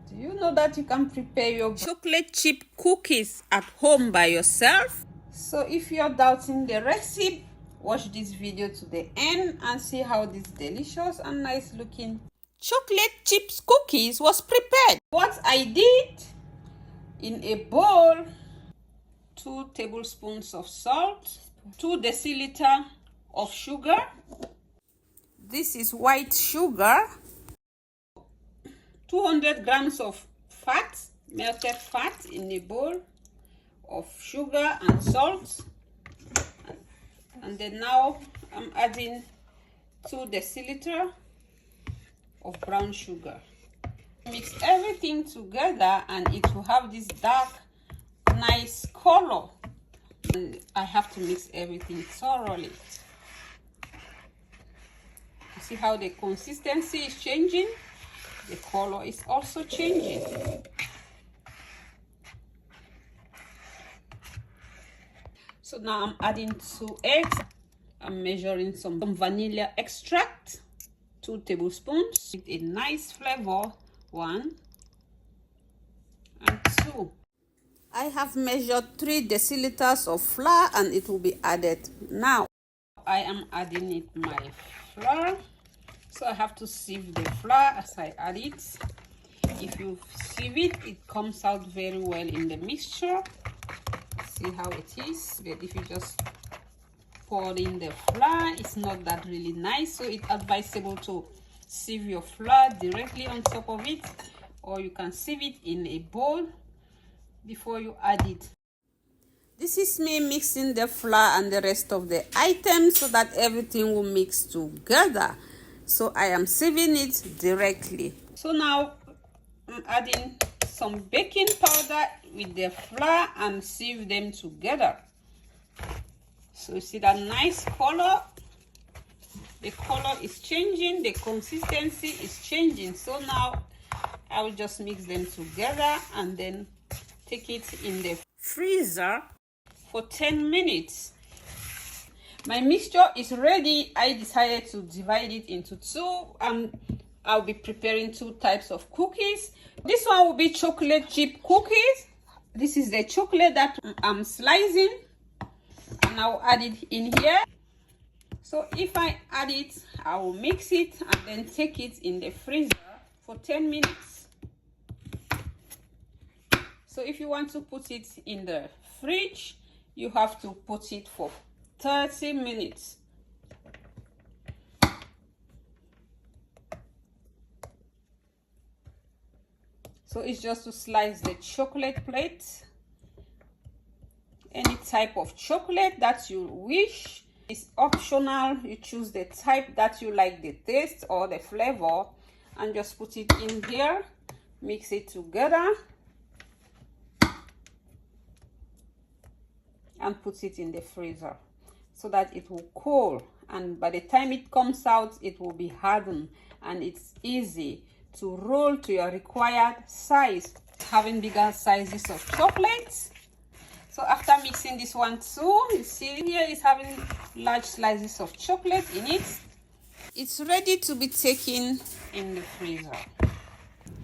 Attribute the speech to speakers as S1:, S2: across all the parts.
S1: Do you know that you can prepare your chocolate chip cookies at home by yourself? So if you're doubting the recipe, watch this video to the end and see how this delicious and nice looking chocolate chips cookies was prepared. What I did: in a bowl, 2 tablespoons of salt, 2 deciliter of sugar. This is white sugar. 200 grams of fat, melted fat, in a bowl of sugar and salt. And then now I'm adding 2 deciliter of brown sugar. Mix everything together and it will have this dark, nice color. And I have to mix everything thoroughly. You see how the consistency is changing? The color is also changing. So now I'm adding 2 eggs. I'm measuring some vanilla extract, 2 tablespoons. With a nice flavor, 1 and 2. I have measured 3 deciliters of flour and it will be added now. I am adding it my flour. So I have to sieve the flour as I add it. If you sieve it, it comes out very well in the mixture. See how it is. But if you just pour in the flour, it's not that really nice. So it's advisable to sieve your flour directly on top of it, or you can sieve it in a bowl before you add it. This is me mixing the flour and the rest of the items so that everything will mix together. So I am sieving it directly. So now I'm adding some baking powder with the flour and sieve them together. So you see that nice color? The color is changing, the consistency is changing. So now I will just mix them together and then take it in the freezer for 10 minutes. My mixture is ready. I decided to divide it into 2 and I'll be preparing 2 types of cookies. This one will be chocolate chip cookies. This is the chocolate that I'm slicing and I'll add it in here. So if I add it, I will mix it and then take it in the freezer for 10 minutes. So if you want to put it in the fridge, you have to put it for 30 minutes. So it's just to slice the chocolate plate. Any type of chocolate that you wish. It's optional. You choose the type that you like, the taste or the flavor, and just put it in here. Mix it together and put it in the freezer so that it will cool, and by the time it comes out it will be hardened and it's easy to roll to your required size. Having bigger sizes of chocolates. So after mixing this one too, you see here is having large slices of chocolate in it. It's ready to be taken in the freezer.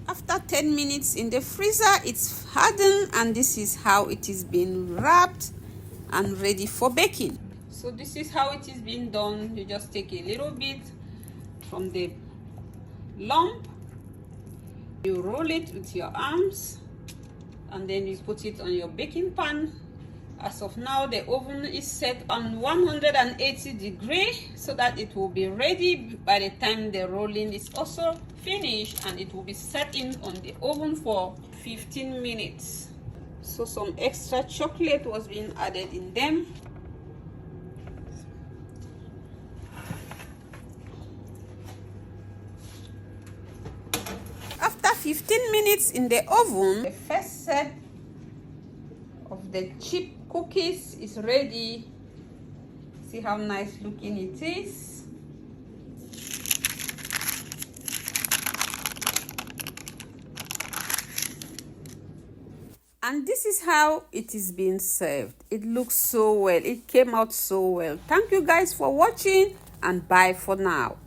S1: After 10 minutes in the freezer, it's hardened and this is how it is being wrapped and ready for baking. So this is how it is being done. You just take a little bit from the lump, you roll it with your arms, and then you put it on your baking pan. As of now, the oven is set on 180 degrees so that it will be ready by the time the rolling is also finished, and it will be set in on the oven for 15 minutes. So some extra chocolate was being added in them. After 15 minutes in the oven, the first set of the chip cookies is ready. See how nice looking it is. And this is how it is being served. It looks so well. It came out so well. Thank you guys for watching and bye for now.